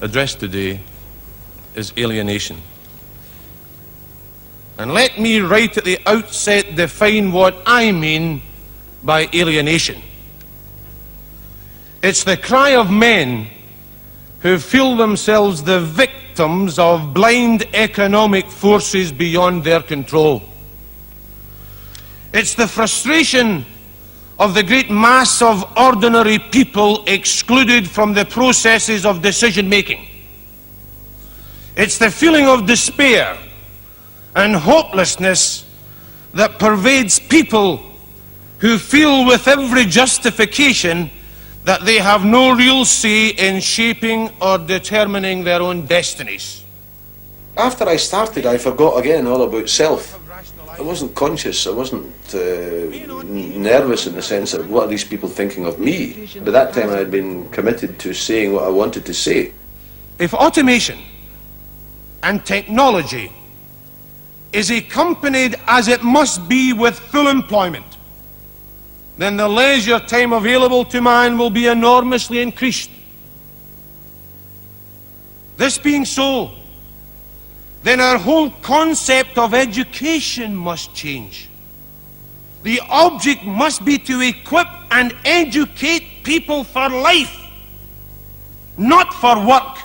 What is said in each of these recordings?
address today is alienation. And let me right at the outset define what I mean by alienation. It's the cry of men who feel themselves the victims of blind economic forces beyond their control. It's the frustration of the great mass of ordinary people excluded from the processes of decision-making. It's the feeling of despair and hopelessness that pervades people who feel with every justification that they have no real say in shaping or determining their own destinies. After I started, I forgot again all about self. I wasn't conscious, I wasn't nervous in the sense of what are these people thinking of me. By that time I had been committed to saying what I wanted to say. If automation and technology is accompanied as it must be with full employment, then the leisure time available to man will be enormously increased. This being so, then our whole concept of education must change. The object must be to equip and educate people for life, not for work,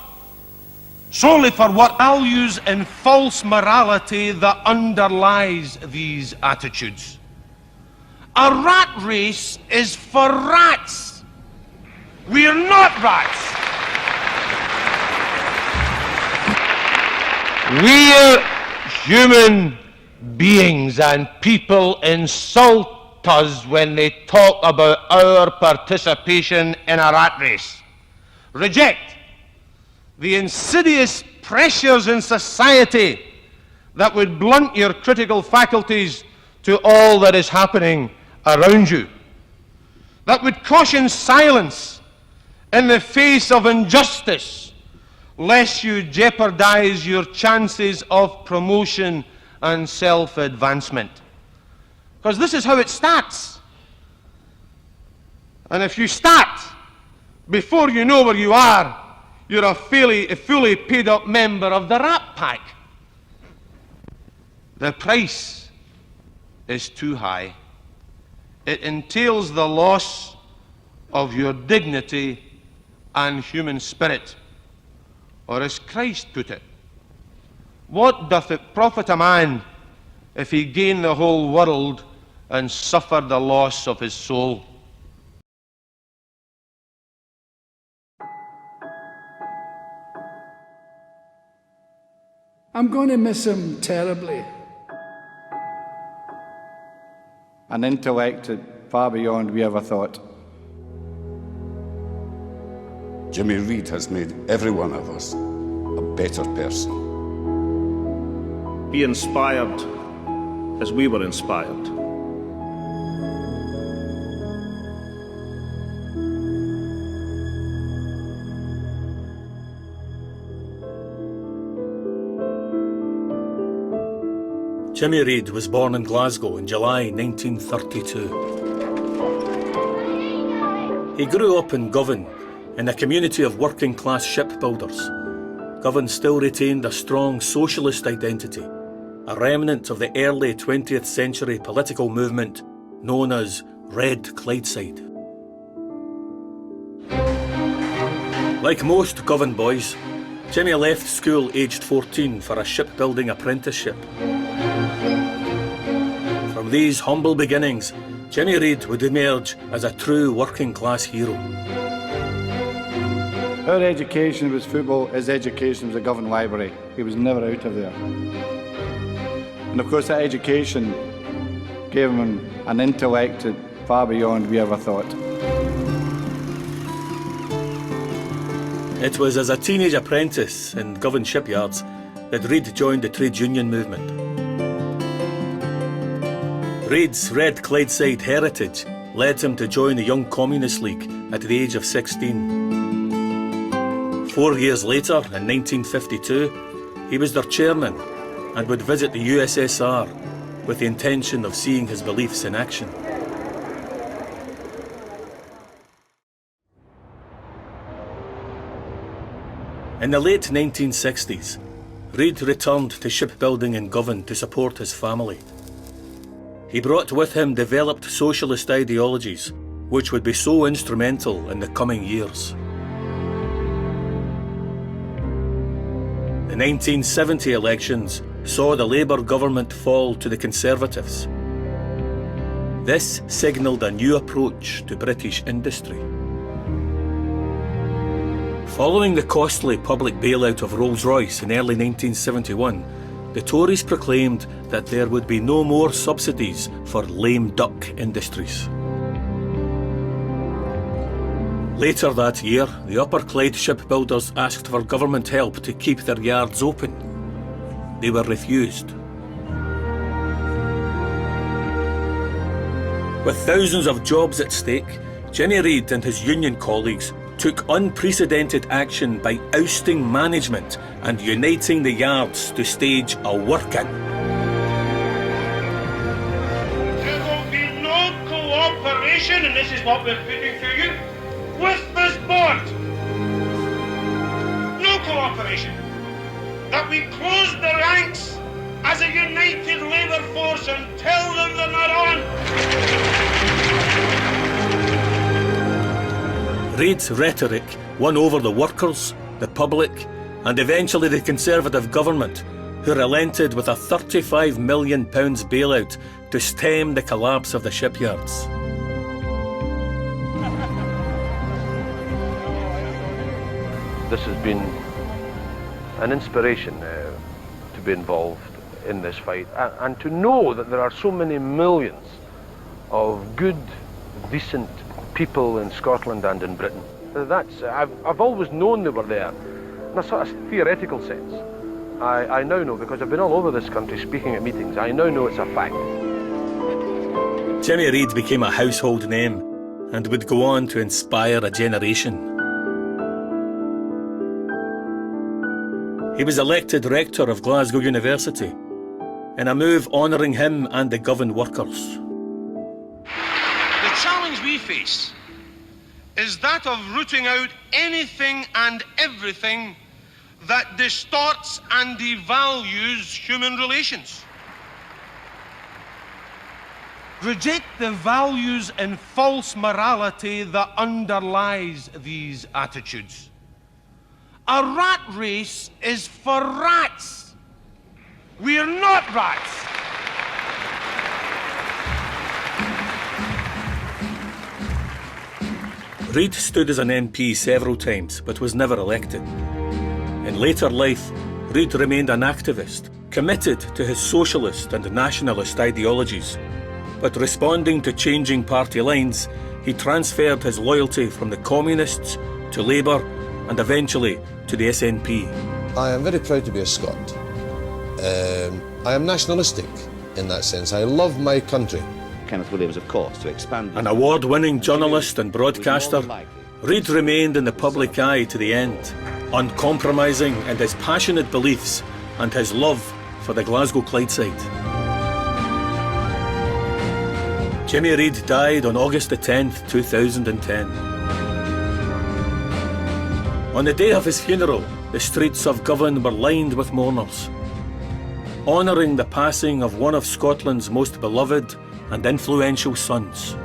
solely for work. Values and false morality that underlies these attitudes. A rat race is for rats. We're not rats. We're human beings, and people insult us when they talk about our participation in a rat race. Reject the insidious pressures in society that would blunt your critical faculties to all that is happening around you, that would caution silence in the face of injustice, lest you jeopardize your chances of promotion and self-advancement. Because this is how it starts. And if you start before you know where you are, you're a fully paid-up member of the Rat Pack. The price is too high. It entails the loss of your dignity and human spirit. Or as Christ put it, what doth it profit a man if he gain the whole world and suffer the loss of his soul? I'm going to miss him terribly. An intellect far beyond we ever thought. Jimmy Reid has made every one of us a better person. Be inspired as we were inspired. Jimmy Reid was born in Glasgow in July 1932. He grew up in Govan, in a community of working-class shipbuilders. Govan still retained a strong socialist identity, a remnant of the early 20th century political movement known as Red Clydeside. Like most Govan boys, Jimmy left school aged 14 for a shipbuilding apprenticeship. From these humble beginnings, Jimmy Reid would emerge as a true working-class hero. Our education was football, his education was a Govan library. He was never out of there. And of course that education gave him an intellect far beyond we ever thought. It was as a teenage apprentice in Govan shipyards that Reid joined the trade union movement. Reid's Red Clydeside heritage led him to join the Young Communist League at the age of 16. 4 years later, in 1952, he was their chairman and would visit the USSR with the intention of seeing his beliefs in action. In the late 1960s, Reid returned to shipbuilding in Govan to support his family. He brought with him developed socialist ideologies, which would be so instrumental in the coming years. The 1970 elections saw the Labour government fall to the Conservatives. This signalled a new approach to British industry. Following the costly public bailout of Rolls-Royce in early 1971, the Tories proclaimed that there would be no more subsidies for lame duck industries. Later that year, the Upper Clyde Shipbuilders asked for government help to keep their yards open. They were refused. With thousands of jobs at stake, Jimmy Reid and his union colleagues took unprecedented action by ousting management and uniting the yards to stage a work-in. There will be no cooperation, and this is what we're putting to you, with this board. No cooperation. That we close the ranks as a united labour force and tell them they're not on. Reid's rhetoric won over the workers, the public, and eventually the Conservative government, who relented with a £35 million bailout to stem the collapse of the shipyards. This has been an inspiration to be involved in this fight and to know that there are so many millions of good, decent people in Scotland and in Britain. I've always known they were there in a sort of theoretical sense. I now know, because I've been all over this country speaking at meetings, I now know it's a fact. Jimmy Reid became a household name and would go on to inspire a generation. He was elected Rector of Glasgow University, in a move honouring him and the Govan workers. The challenge we face is that of rooting out anything and everything that distorts and devalues human relations. Reject the values and false morality that underlies these attitudes. A rat race is for rats. We're not rats. Reid stood as an MP several times, but was never elected. In later life, Reid remained an activist, committed to his socialist and nationalist ideologies. But responding to changing party lines, he transferred his loyalty from the Communists to Labour and eventually to the SNP. I am very proud to be a Scot. I am nationalistic in that sense. I love my country. Kenneth Williams, of course, to expand... An award-winning journalist and broadcaster, Reid remained in the public eye to the end, uncompromising in his passionate beliefs and his love for the Glasgow Clydeside. Jimmy Reid died on August the 10th, 2010. On the day of his funeral, the streets of Govan were lined with mourners, honouring the passing of one of Scotland's most beloved and influential sons.